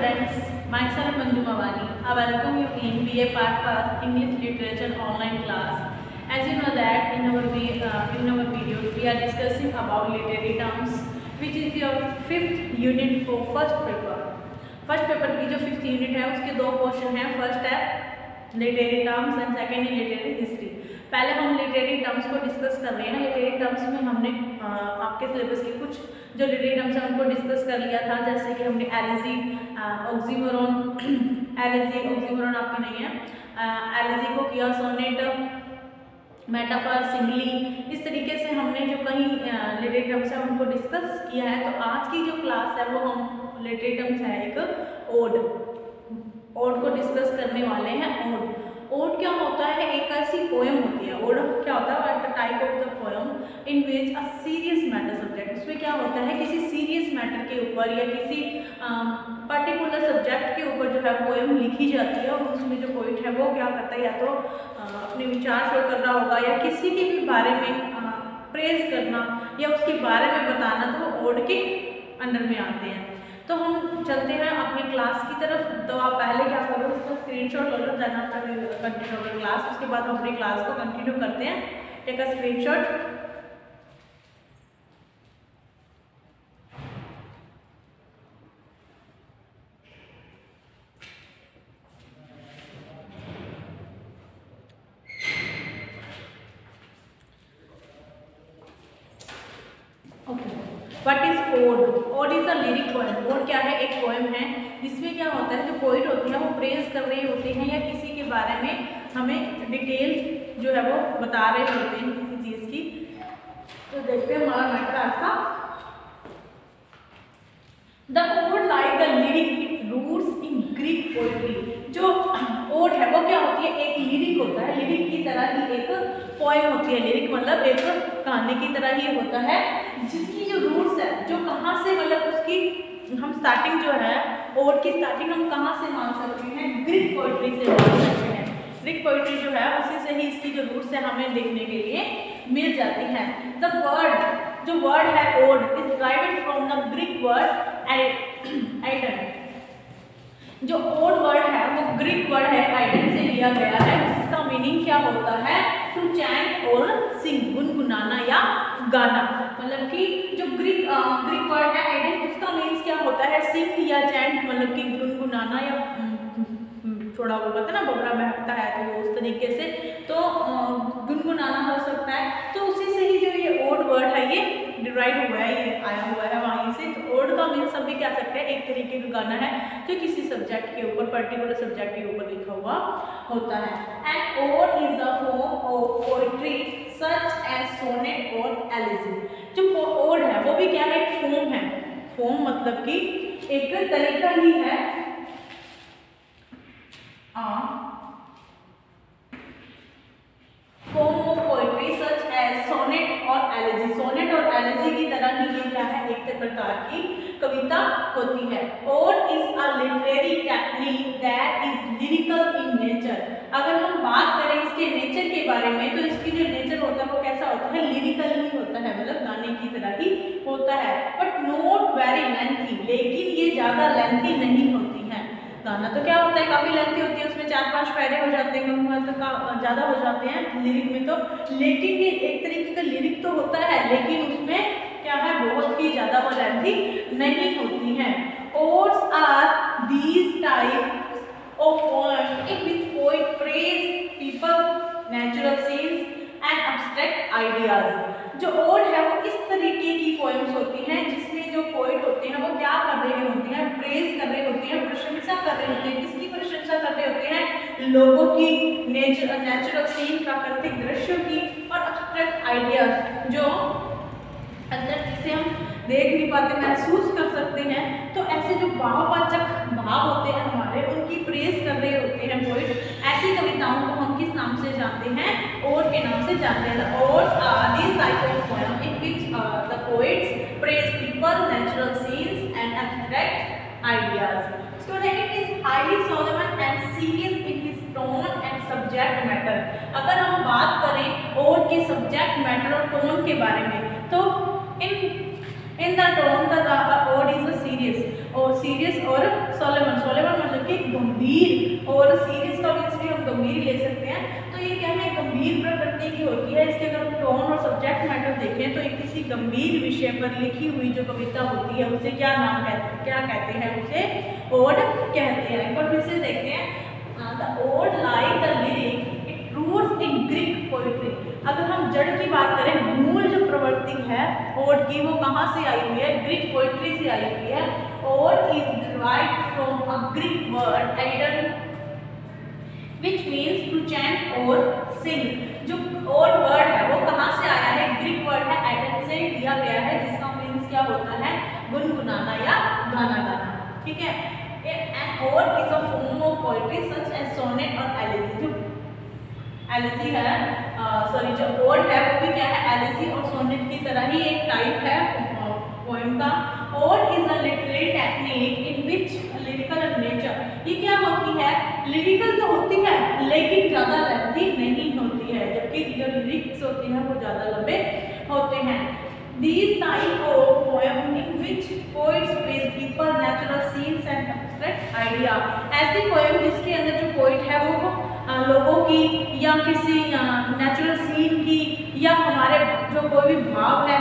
students, myself Manju Mawani. I welcome you in BA Part 1 English Literature online class. As you know that in our videos we are discussing about literary terms, which is your 5th unit for first paper. First paper की जो 5th unit है उसके दो portion हैं. First है literary terms and second है literary history. पहले हम लिटरेरी टर्म्स को डिस्कस कर रहे हैं. लिटरेरी टर्म्स में हमने आपके सिलेबस के कुछ जो लिटरेरी टर्म्स हैं उनको डिस्कस कर लिया था. जैसे कि हमने एलिजी, ऑक्सीमोरॉन, एलिजी ऑक्सीमोरॉन आपके नहीं है, एलिजी को किया, सोनेट, मेटाफर, सिंगली, इस तरीके से हमने जो कहीं लिटरेरी टर्म्स है उनको डिस्कस किया है. तो आज की जो क्लास है वो हम लिटरेरी टर्म्स है एक ओड को डिस्कस करने वाले हैं. ओड क्या होता है? एक ऐसी पोएम होती है. ओड क्या होता है? The type of the poem in which a serious matter subject. उसमें क्या होता है? किसी सीरियस मैटर के ऊपर या किसी पर्टिकुलर सब्जेक्ट के ऊपर जो है पोएम लिखी जाती है और उसमें जो पोइट है वो क्या करता है, या तो अपने विचार शो कर रहा होगा या किसी के भी बारे में प्रेज करना या उसके बारे में बताना, तो वो ओड के अंडर में आते हैं. तो हम चलते हैं अपनी क्लास की तरफ. तो आप पहले क्या करो, उसका स्क्रीनशॉट ले लो, देन आफ्टर कंटिन्यू क्लास. उसके बाद हम अपनी क्लास को कंटिन्यू करते हैं. Take a screenshot. What is ode? Ode is a lyric poem. Ode क्या है? एक पोएम है जिसमें क्या होता है, जो पोइट होती है वो प्रेज कर रहे होते हैं या किसी के बारे में हमें डिटेल जो है वो बता रहे होते हैं किसी चीज़ की. तो देखते हैं हमारा मैटर आज का. The ode like the lyric, it roots in Greek poetry. जो ओड है वो क्या होती है? एक लिरिक होता है. लिरिक की तरह ही एक पोएम होती है. लिरिक मतलब एक कहानी की तरह ही होता है, जिसकी जो रूट्स है, जो कहाँ से, मतलब उसकी हम स्टार्टिंग जो है ओड की स्टार्टिंग हम कहाँ से मान सकते हैं? ग्रीक पोइट्री से मान सकते हैं. ग्रीक पोइट्री जो है उसी से ही इसकी जो रूट्स है हमें देखने के लिए मिल जाती हैं. द वर्ड, जो वर्ड है ode, is derived from the Greek word aeidein. जो ओड वर्ड है वो ग्रीक वर्ड है आइडन से लिया गया है, जिसका मीनिंग क्या होता है? टू चैंट और सिंग, गुनगुनाना या गाना. मतलब कि जो ग्रीक वर्ड है आइडन, उसका मीन्स क्या होता है? सिंग या चैंट, मतलब कि गुनगुनाना या थोड़ा वो कहते हैं ना बबरा बहकता है तो उस तरीके से, तो गुनगुनाना हो सकता है. तो उसी से ही जो ये ओड वर्ड है ये डिराइव हुआ है, ये आया हुआ है वहीं से. तो ओड का मीन्स हम भी कह सकते हैं एक तरीके का गाना है जो किसी सब्जेक्ट के ऊपर, पर्टिकुलर सब्जेक्ट के ऊपर लिखा हुआ होता है. And ode is the form of poetry such as sonnet और एलिजी. जो ओड है वो भी क्या है? एक फॉर्म है. फॉर्म मतलब कि एक तरीका ही है. Form of poetry such as sonnet और एलिजी. सोनेट और एलिजी की तरह ही ये क्या है? एक प्रकार की कविता होती है. Ode is a literary technique that is lyrical in nature. अगर हम बात करें इसके नेचर के बारे में, तो इसकी जो नेचर होता है वो कैसा होता है? लिरिकल ही होता है, मतलब गाने की तरह ही होता है. बट नॉट वेरी लेंथी, लेकिन ये ज़्यादा लेंथी नहीं होती है. गाना तो क्या होता है? काफ़ी लेंथी होती है, उसमें 4-5 पैरे हो जाते हैं, ज़्यादा हो जाते हैं लिरिक में तो. लेकिन ये एक तरीके का लिरिक तो होता है, लेकिन उसमें क्या है? बहुत ही ज़्यादा वो लेंथी नहीं होती हैं. Odes are these type of poem in which poet praise people, natural scenes and abstract ideas. जो ओड है वो इस तरीके की पोएम्स होती हैं जिसमें जो पोइट होते हैं वो क्या कर रहे होते हैं? प्रेज कर रहे होते हैं, प्रशंसा कर रहे होते हैं. किसकी प्रशंसा कर रहे होते हैं? लोगों की, नेचुरल सीन, प्राकृतिक दृश्यों की, और एब्स्ट्रैक्ट आइडियाज जो अंदर जिसे हम देख नहीं पाते, महसूस कर सकते हैं. तो ऐसे जो भाववाचक भाव होते हैं हमारे, उनकी प्रेज कर रहे होते हैं पोइट. ऐसी कविताओं को हम किस नाम से जानते हैं? ओड के नाम से जानते हैं. Odes are this type of poem in which the poets praise people, natural scenes and abstract ideas. So that it is highly solemn and serious in his tone and subject matter. अगर हम बात करें odd के subject matter और tone के बारे में, तो in the tone the ode is a serious और सोलेमन, सोलेमन मतलब कि गंभीर, और सीरियस का मीन्स भी हम गंभीर ले सकते हैं। तो ये क्या है, गंभीर प्रकृति की होती है। इसके अगर हम टोन और सब्जेक्ट मैटर देखें तो ये किसी गंभीर विषय पर लिखी हुई जो कविता होती है उसे क्या नाम कहते हैं, क्या कहते हैं, उसे ओड कहते हैं। एक बार फिर से देखते हैं, the ode like the lyric it roots in Greek poetry. अगर हम जड़ की बात करें, मूल जो प्रवृत्ति है ओड की वो कहाँ से आई हुई है, ग्रीक पोएट्री से आई हुई है। Ode is derived from a Greek word idol which means to chant or sing। जो ओड वर्ड है वो कहाँ से आया है, ग्रीक वर्ड है आइडल से लिया गया है, जिसका मीन्स क्या होता है, गुनगुनाना या गाना गाना। ठीक है, an ode is a form of poetry such as sonnet और एलिजी। जो एलिजी है, सॉरी जो ओड है वो भी क्या है, एलिजी और सोनेट की तरह ही एक टाइप है पोएम का। Ode is a literary technique in which lyrical nature, ये क्या होती है, लिरिकल तो होती है लेकिन ज़्यादा लेंथी नहीं होती है, जबकि जो लिरिक्स होती हैं वो ज़्यादा लंबे होते हैं। These type of poem in which poets praise people, natural scenes and abstract idea। ऐसी पोएम जिसके अंदर जो पोइट है वो लोगों की या किसी नेचुरल सीन की या हमारे जो कोई भी भाव है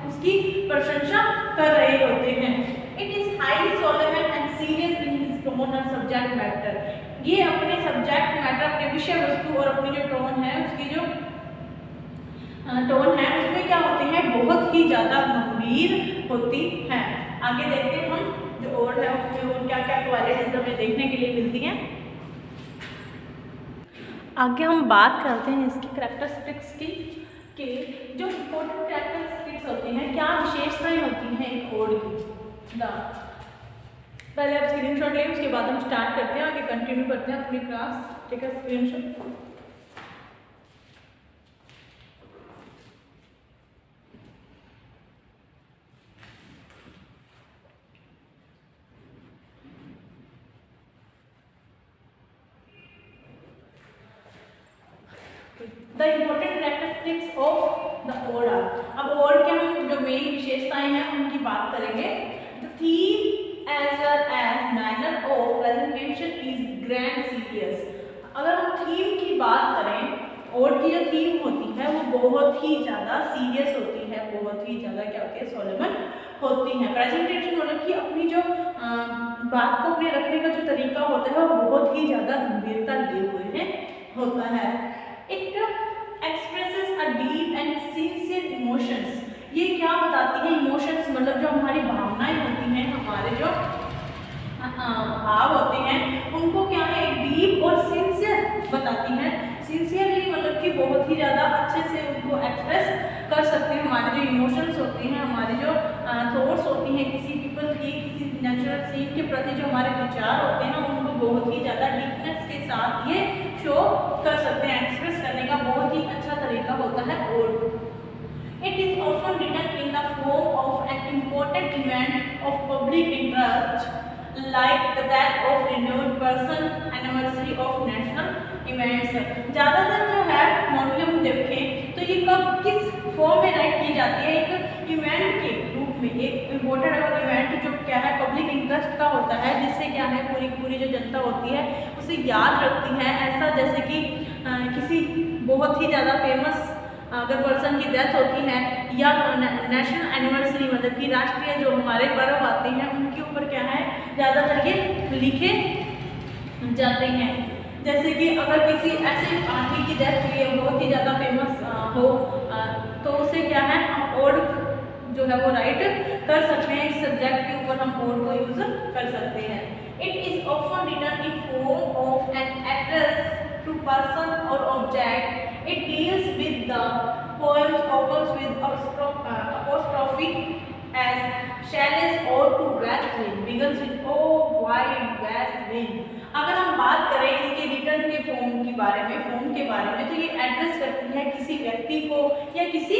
उसकी प्रशंसा कर रहे होते हैं। It is highly solemn and serious in his tone और सब्जेक्ट मैटर। ये अपने सब्जेक्ट मैटर, अपने विषय वस्तु और अपनी जो टोन है, उसकी जो टोन है उसमें क्या होती है, बहुत ही ज़्यादा गंभीर होती है। आगे देखते हैं हम जो ओड है उसमें और क्या क्या क्वालिटीज हमें देखने के लिए मिलती हैं। आगे हम बात करते हैं इसकी कैरेक्टरिस्टिक्स की, कि जो इम्पोर्टेंट कैरेक्टरिस्टिक्स होती हैं, क्या विशेषताएं होती हैं एक ओड की। पहले आप स्क्रीनशॉट लें, उसके बाद हम स्टार्ट करते हैं, आगे कंटिन्यू करते हैं अपनी क्लास। ठीक है, screenshot. The important characteristics of the ode are. अब ओड के हम जो मेन विशेषताएं हैं उनकी बात करेंगे। The theme as well as manner of presentation is grand serious. अगर हम थीम की बात करें, ओड की जो थीम होती है वो बहुत ही ज़्यादा सीरियस होती है, बहुत ही ज़्यादा क्या होती है, सोलेमन होती है। प्रेजेंटेशन मतलब कि अपनी जो बात को अपने रखने का जो तरीका होता है वो बहुत ही ज़्यादा गंभीरता लिए हुए है होता है। It expresses a deep and sincere emotions. ये क्या बताती है, इमोशंस मतलब जो हमारी भावनाएं होती हैं, हमारे जो भाव होते हैं उनको क्या है, डीप और सिंसियर बताती हैं। सिंसियरली मतलब कि बहुत ही ज़्यादा अच्छे से उनको एक्सप्रेस कर सकते हैं। हमारे जो इमोशंस होते हैं, हमारी जो थॉट्स होती हैं किसी पीपल की, किसी नेचुरल सीन के प्रति जो हमारे विचार होते हैं उनको बहुत ही ज़्यादा डीपनेस के साथ ये शो कर सकते हैं। एक्सप्रेस करने का बहुत ही अच्छा तरीका होता है ode. It is often written in the form of an important event of public interest like that of renewed person anniversary of national events. ज़्यादातर जो है मॉडल हम देखें तो ये कब किस फॉर्म में राइट की जाती है, एक इवेंट के रूप में, एक इम्पोर्टेंट इवेंट जो क्या है पब्लिक इंटरेस्ट का होता है, जिससे क्या है पूरी जो जनता होती है उसे याद रखती है। ऐसा जैसे कि किसी बहुत ही ज़्यादा फेमस अगर पर्सन की डेथ होती है, या नेशनल एनिवर्सरी मतलब कि राष्ट्रीय जो हमारे पर्व आते हैं उनके ऊपर क्या है ज़्यादातर ये लिखे जाते हैं। जैसे कि अगर किसी ऐसे आदमी की डेथ हुई है बहुत ही ज़्यादा फेमस हो तो उसे क्या है हम ओड जो है वो राइट कर सकते हैं। इस सब्जेक्ट के ऊपर हम ओड को यूज कर सकते हैं। It is often written in form of an address to person और object. It deals with the poems opens with apostrophe as shall's or to west wind begins with oh wide west wind। अगर हम बात करें इसके return के form के बारे में तो ये एड्रेस करती है किसी व्यक्ति को या किसी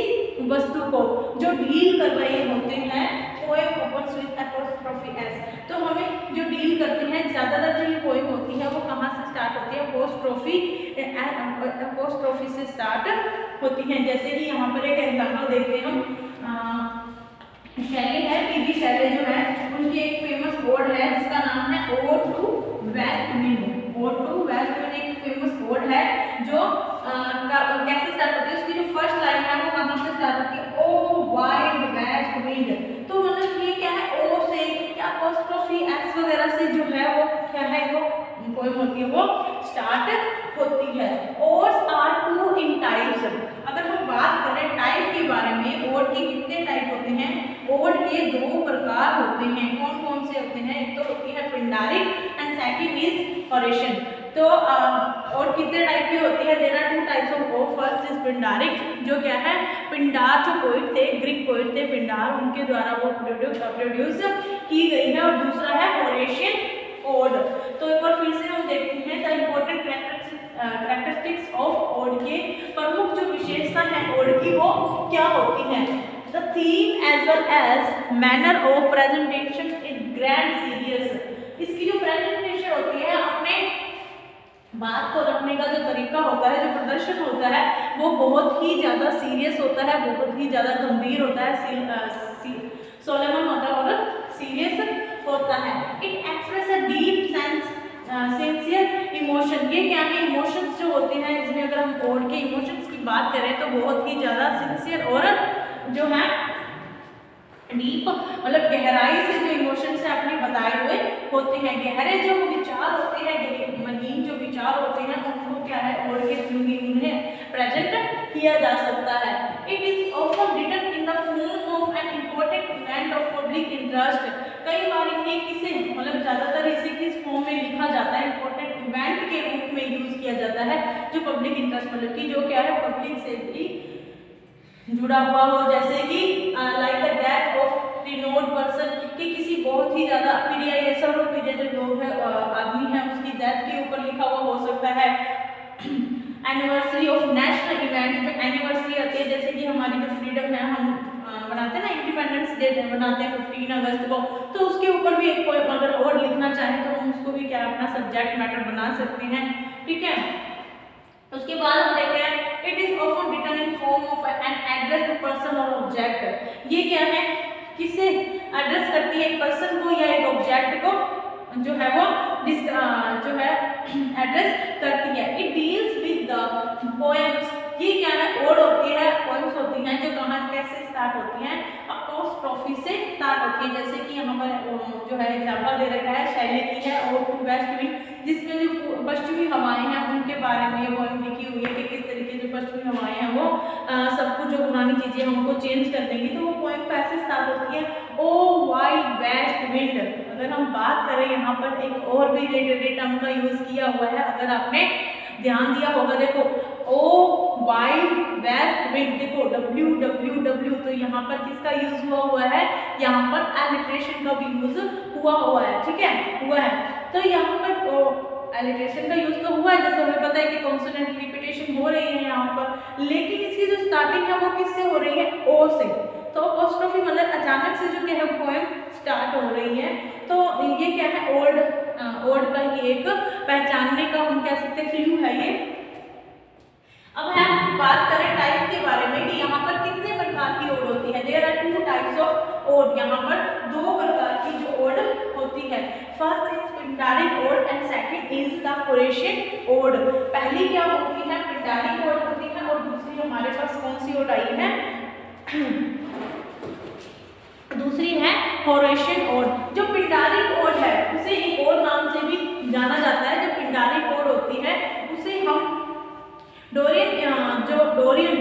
वस्तु को जो डील कर रहे होते हैं। Poem opens with apostrophe S, तो हमें जो डील करते हैं ज़्यादातर जो ये पोएम होती है वो कहाँ से स्टार्ट होती है, एपोस्ट्रोफी से स्टार्ट होती हैं। जैसे कि यहाँ पर एक एग्जाम्पल देखते हैं हम, शैले है, पीवी शैले जो है उनकी एक फेमस ओड है जिसका नाम है ode to west wind. Ode to west wind एक फेमस ओड है जो कैसे स्टार्ट होती है, उसकी जो फर्स्ट लाइन है वो कहाँ से स्टार्ट होती है, ओ वाइड वेस्ट विंड। तो मतलब ये क्या है, ओ से या अपोस्ट्रोफी एस वगैरह से जो है वो क्या है, वो पोएम होती है वो स्टार्ट होती है। Odes are two in types. अगर हम बात करें टाइप के बारे में, ओड के कितने टाइप होते हैं, ओड के दो प्रकार होते हैं। कौन कौन से होते हैं, एक तो होती है Pindaric and second is Horatian. तो ओड कितने टाइप की होती है, there are two types of ode. First is Pindaric, जो क्या है, पिंडार जो पोइट थे, ग्रीक पोइट थे पिंडार, उनके द्वारा वो प्रोड्यूस की गई है। और दूसरा है ओरेशियन ओड। तो एक बार फिर से हम देखते हैं the important characteristics of ode के प्रमुख जो विशेषता है ओड की वो क्या होती है। The theme as well as manner of presentation is grand serious. इसकी जो प्रेजेंटेशन होती है, अपने बात को रखने का जो तरीका होता है, जो प्रदर्शन होता है, वो बहुत ही ज़्यादा सीरियस होता है, बहुत ही ज़्यादा गंभीर होता है, सोलेमन होता है और सीरियस होता है। It express a deep sense sincere emotion. ये क्या है, इमोशंस जो होते हैं, इसमें अगर हम ओड के इमोशंस की बात करें तो बहुत ही ज़्यादा सिंसियर और जो है डीप, मतलब गहराई से जो इमोशंस है अपने बताए हुए होते हैं। गहरे जो विचार होते हैं, महीन जो विचार होते हैं, उनको क्या है, ओड के थ्रू ही उन्हें प्रेजेंट किया जा सकता है। It is often written in the form of an important event of public interest. कई बार इन्हें किसे, मतलब ज़्यादातर इसे किस फॉर्म में लिखा जाता है, इम्पोर्टेंट इवेंट के रूप में यूज किया जाता है, जो पब्लिक इंटरेस्ट, मतलब कि जो क्या है पब्लिक से भी जुड़ा हुआ हो, जैसे कि like the death of renowned person, कि किसी बहुत ही ज़्यादा प्रिय या सर्वप्रिय जो लोग है, आदमी है, उसकी डेथ के ऊपर लिखा हुआ हो सकता है। एनिवर्सरी ऑफ नेशनल इवेंट, जो एनिवर्सरी आती है, जैसे कि हमारी जो फ्रीडम है, हम बनाते हैं ना, इंडिपेंडेंस डे बनाते हैं 15 अगस्त को, तो उसके ऊपर भी एक पोएम अगर ओड लिखना चाहें तो हम उसको भी क्या अपना सब्जेक्ट मैटर बना सकते हैं। ठीक है, उसके बाद हम देखते हैं it is often written in form of an address to person और ऑब्जेक्ट। ये क्या है, किसे एड्रेस करती है, एक पर्सन को या एक ऑब्जेक्ट को जो है वो जो है एड्रेस करती है। It deals with the poems. ये क्या है, ओड होती है, पोएम्स होती हैं जो कहाँ कैसे स्टार्ट होती हैं, अपोस्ट्रोफी से स्टार्ट होती है। जैसे कि यहाँ पर जो है एग्जांपल दे रखा है, शैली की है ओड टू वेस्ट विंड, जिसमें जो पश्चिमी हवाएं हैं उनके बारे में ये पोएम लिखी हुई है कि किस तरीके से पश्चिमी हवाएं हैं वो सब कुछ जो पुरानी चीजें हमको चेंज कर देंगी। तो वो पोएम कैसे स्टार्ट होती है, ओ वाइड वेस्ट विंड। अगर हम बात करें, यहाँ पर एक और भी रिलेटेड टर्म का यूज किया हुआ है, अगर आपने ध्यान दिया होगा, देखो ओ वाइड वेस्ट विंड, देखो WWW, तो यहाँ पर किसका यूज हुआ है, यहाँ पर एलिट्रेशन का भी यूज हुआ है। ठीक है, हुआ है। तो यहाँ पर एलिट्रेशन का यूज तो हुआ है, जैसे हमें पता है कि कॉन्सोनेंट की रिपीटेशन हो रही है यहाँ पर, लेकिन इसकी जो स्टार्टिंग है वो किससे हो रही है, ओ से। तो अपोस्ट्रोफी मतलब अचानक से जो क्या है पोएम स्टार्ट हो रही है। तो ये क्या है, ओड का ही एक पहचानने का हम कह सकते हैं क्लू है ये। अब हम बात करें टाइप के बारे में कि यहाँ पर कितने प्रकार की ओड होती है। There are 2 types of ode. यहाँ पर 2 प्रकार की जो ओड होती है। First is Pindaric ode and second is the Horatian ode. पहली क्या होती है, पिंडारिक ओड होती है, और दूसरी हमारे पास कौन सी ओड आई है, दूसरी है ओरेशियन ओड। जो पिंडारिक ओड है उसे एक और नाम से भी जाना जाता है। जो पिंडारिक ओड होती है उसे हम डोरियन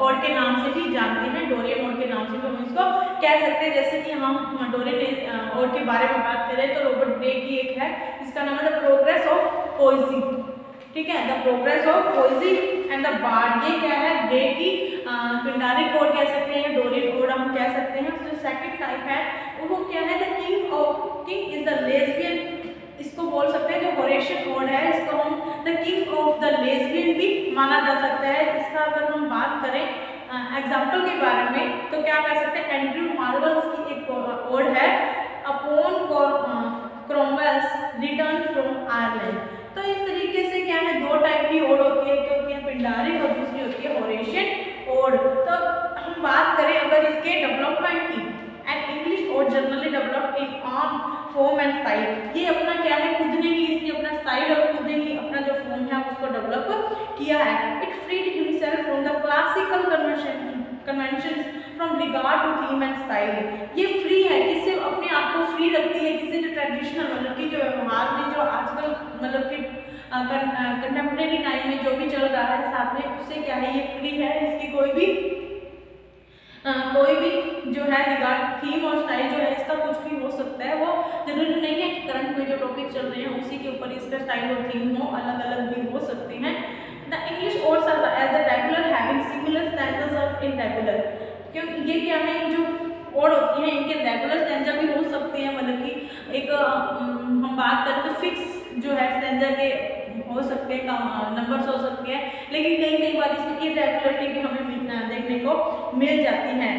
ओड के नाम से भी जानते हैं। डोरियन ओड के नाम से भी हम इसको कह सकते हैं। जैसे कि हम डोरियन ओड के बारे में बात करें तो रॉबर्ट ग्रे की एक है जिसका नाम है द प्रोग्रेस ऑफ पोएजी। ठीक है, the progress of poesy and the bard. ये क्या है, ग्रे की पिंडारिक ओड कह सकते हैं, डोरियन ओड हम कह सकते हैं। जो सेकंड टाइप है वो क्या है, the king is the lesbian, इसको बोल सकते हैं। जो ओरेशियन ओड है इसको हम the king of the lesbian भी माना जा सकता है। इसका अगर हम बात करें एग्जाम्पल के बारे में तो क्या कह सकते हैं, एंड्रयू मार्वल्स की एक ओड है upon Cromwell's return from Ireland. तो इस तरीके से क्या है, 2 टाइप की ओड होती है, एक होती है पिंडारिक और दूसरी होती है ओरेशियन ओड। तो हम बात करें अगर इसके डेवलपमेंट की, and English ode word generally developed in on form and style. ये अपना क्या है, खुद ने ही इसने अपना स्टाइल और खुद ने ही अपना जो फॉर्म है उसको डेवलप किया है। It freed himself from the classical conventions from regard to theme and style. ये फ्री है, किससे अपने आप को फ्री रखती है, किससे जो ट्रेडिशनल मतलब कि जो व्यवहार में जो आजकल मतलब कि कंटेम्प्रेरी टाइम में जो भी चल रहा है साथ में, उससे क्या है ये फ्री है। इसकी कोई भी जो है रिगार्ड थीम और स्टाइल जो है इसका कुछ भी हो सकता है। वो जरूरी नहीं है कि करंट में जो टॉपिक चल रहे हैं उसी के ऊपर इसका स्टाइल और थीम हो, अलग अलग भी हो सकते हैं। The English odes are as the regular having similar stanzas और इररेगुलर। क्योंकि ये क्या है, जो ओड होती हैं इनके रेगुलर स्टैंजा भी हो सकते हैं, मतलब कि एक हम बात करें तो फिक्स जो है स्टैंजा के हो सकते हैं, नंबर्स हो सकते हैं, लेकिन कई बार इसमें इररेगुलरिटी भी हमें देखने को मिल जाती है।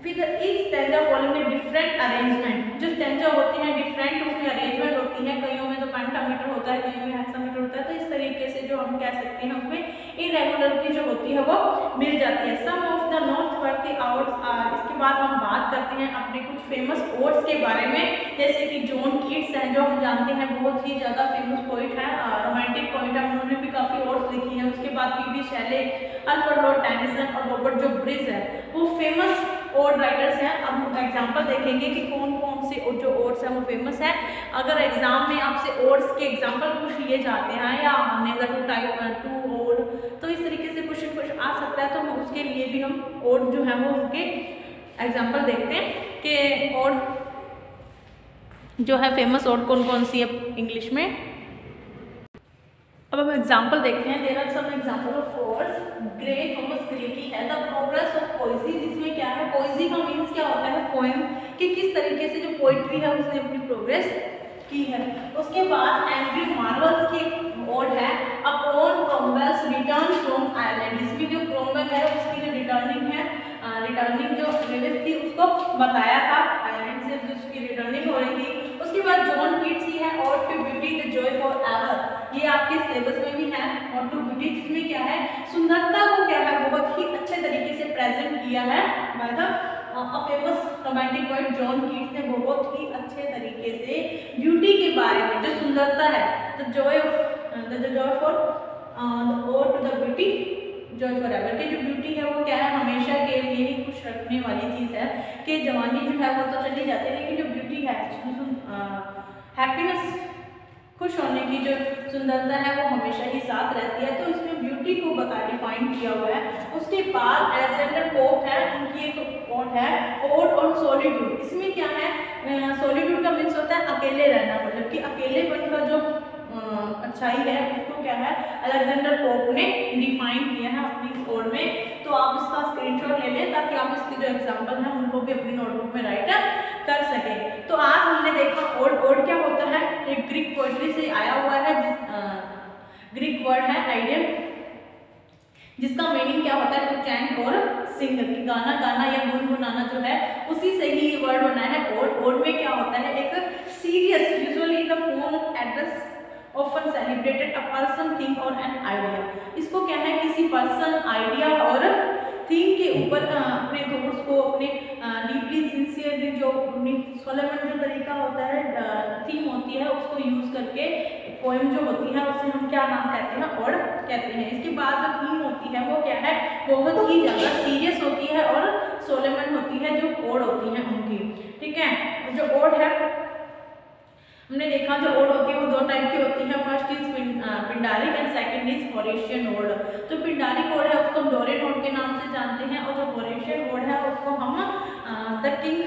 फिर इस स्टैंजा फॉलोइंग में डिफरेंट अरेंजमेंट, जो स्टैंजा होते हैं डिफरेंट उसमें अरेंजमेंट होती है, कईयों में तो पेंटामीटर होता है, कईयों में हेक्सामीटर होता है, तो इस तरीके से जो हम कह सकते हैं उसमें इररेगुलरिटी जो होती है वो मिल जाती है। सम ऑफ द नॉर्थवर्थी ओड्स आर, इसके बाद हम बात करते हैं अपने कुछ फेमस ओड्स के बारे में, जैसे कि जॉन कीट्स हैं जो हम जानते हैं बहुत ही ज़्यादा फेमस पोइट है, रोमांटिक पोइट है, उन्होंने भी काफ़ी ओड्स लिखी हैं। उसके बाद पी.बी. शेले, अल्फ्रेड लॉर्ड टेनिसन और रॉबर्ट जो ब्रिज है वो फेमस ओड राइटर्स हैं। अब हम एग्जाम्पल देखेंगे कि कौन कौन से जो ओड्स हैं वो फेमस है। अगर एग्जाम में आपसे ओड्स के एग्जाम्पल पूछ लिए जाते हैं या name the two type to ode, तो इस तरीके से क्वेश्चन आ सकता है, तो उसके लिए भी हम ओड जो है वो उनके एग्जाम्पल देखते हैं कि ओड जो है फेमस ओड कौन कौन सी है इंग्लिश में। अब हम एग्जाम्पल देखते हैं। There are some example of words. Gray Thomas Gray की है द प्रोग्रेस ऑफ पोएजी, जिसमें क्या है, पोएजी का मीन्स क्या होता है, पोएम, कि किस तरीके से जो पोइट्री है उसने अपनी प्रोग्रेस की है। उसके बाद एंड्रयू मार्वल्स की ओड है upon Cromwell's return from Ireland. इसमें जो क्रोमवेल है उसकी जो रिटर्निंग जो रिलीज थी उसको बताया था, आयरलैंड से जो उसकी रिटर्निंग हो रही थी। उसके बाद जॉन कीट्स की है ode to beauty the joy for ever, ये आपके सिलेबस में भी है ऑड टू ब्यूटी, जिसमें क्या है सुंदरता को क्या है बहुत ही अच्छे तरीके से प्रेजेंट किया है by the famous romantic poet John Keats ने बहुत ही अच्छे तरीके से ब्यूटी के बारे में, जो सुंदरता है, the joy for ode to the beauty joy for ever, कि जो ब्यूटी है वो क्या है हमेशा के लिए ही खुश रखने वाली चीज़ है, कि जवानी जो है वो तो चली जाती है लेकिन जो ब्यूटी है हैप्पीनेस, खुश होने की जो सुंदरता है वो हमेशा ही साथ रहती है। तो इसमें ब्यूटी को डिफाइन किया हुआ है। उसके बाद अलेक्जेंडर पोप है, उनकी एक ओड है ओड ऑन सॉलिट्यूड। इसमें क्या है, सॉलिट्यूड का मीन्स होता है अकेले रहना, मतलब कि अकेलेपन का जो अच्छाई है उसको क्या है अलेक्जेंडर पोप ने डिफाइन किया है अपनी ओड में। तो आप इसका स्क्रीनशॉट ले लें ताकि आप इसके जो एग्जाम्पल हैं उनको भी अपनी नोटबुक में राइट कर सकें। तो आज हमने देखा ओड क्या होता है, एक ग्रीक पोएट्री से आया हुआ है, ग्रीक वर्ड है आइडियल, जिसका मीनिंग क्या होता है टू चैंट और सिंग, कि गाना गाना या गुनगुनाना जो है उसी से ही वर्ड बना है ओड। ओड में क्या होता है, एक serious usually in the form of address often celebrated a person thing और एन आइडिया। इसको क्या है किसी पर्सन आइडिया और थीम के ऊपर अपने थॉट्स को अपने डीपली सिंसियरली जो अपनी सोलेमन जो तरीका होता है थीम होती है उसको यूज करके पोएम जो होती है उसे हम क्या नाम कहते हैं ओड कहते हैं। इसके बाद जो थीम होती है वो क्या है बहुत ही ज़्यादा सीरियस होती है और सोलेमन होती है जो ओड होती है उनकी, ठीक है। जो ओड है हमने देखा जो ओड होती है वो दो टाइप की होती है, first is Pindaric and second is Horatian ode. तो पिंडारिक ओड है उसको हम डोरियन ओड के नाम से जानते हैं और जो होरेशियन ओड है उसको हम द किंग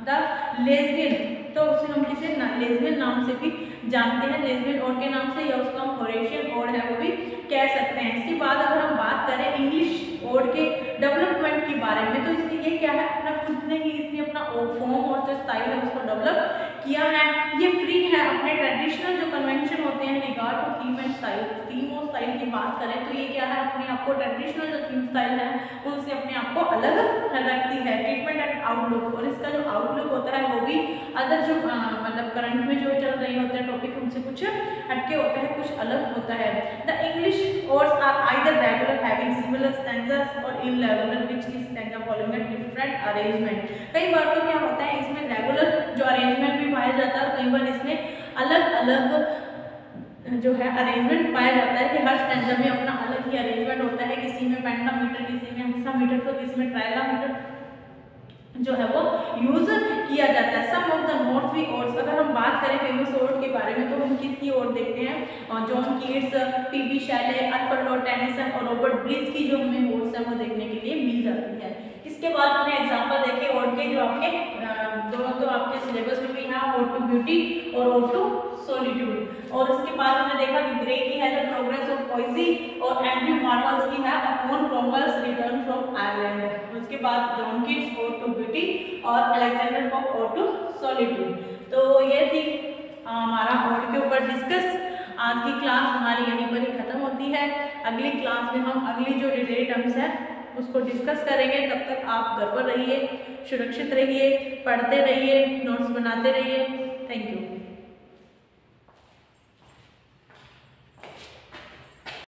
द लेस्बियन, तो उसे हम किसी लेस्बियन नाम से भी जानते हैं, लेस्बियन ओड के नाम से, या उसको हम होरेशियन ओड है वो भी कह सकते हैं। इसके बाद अगर हम बात करें इंग्लिश ओड के डेवलपमेंट के बारे में, तो इसलिए ये क्या है अपना खुद ने ही इसने अपना फॉर्म और जो स्टाइल है उसको डेवलप किया है। ये फ्री है, अपने ट्रेडिशनल जो कन्वेंशन होते हैं regard to theme and style, theme और स्टाइल की बात करें तो ये क्या है अपने आप को ट्रेडिशनल जो थीम स्टाइल है उनसे अपने आप को अलग रखती है। ट्रीटमेंट एंड आउटलुक, और इसका जो आउटलुक होता है वो भी अदर जो मतलब करंट में जो चल रहे होते हैं टॉपिक उनसे कुछ हटके होता है, कुछ अलग होता है। The English words are either regular having similar stanzas और irregular which is stanza following a different arrangement. कई बार तो क्या होता है इसमें अलग जो है अरेंजमेंट पाया जाता है कि हर स्टैंजा में अपना अलग ही अरेंजमेंट होता है, किसी में पेंटामीटर, किसी में हेक्सामीटर, तो किसी में ट्राइलामीटर जो है वो यूज किया जाता है। सम ऑफ द नॉर्थवी ओड्स, अगर हम बात करें फेमस ओड के बारे में तो हम किसकी ओड देखते हैं, John Keats, PB Shelley, Alfred Lord Tennyson और रॉबर्ट ब्रिज की जो हमें ओड्स है वो देखने के लिए मिल जाती है। इसके बाद हमने एग्जांपल देखे ओड के, जो आपके दोनों तो आपके सिलेबस में भी है, ओड टू ब्यूटी और ओड टू सॉलिट्यूड। और उसके बाद हमने देखा कि ग्रे की है द प्रोग्रेस ऑफ पोएसी और एंड्रयू मार्वल्स की है upon Cromwell's return from Ireland. उसके बाद John Keats ode to beauty और Alexander Pope ode to solitude. तो ये थी हमारा ओड के ऊपर डिस्कस। आज की क्लास हमारी यहीं पर ही खत्म होती है। अगली क्लास में हम अगली जो लिटरेरी टर्म्स है उसको डिस्कस करेंगे। तब तक आप घर पर रहिए, सुरक्षित रहिए, पढ़ते रहिए, नोट्स बनाते रहिए। Thank you.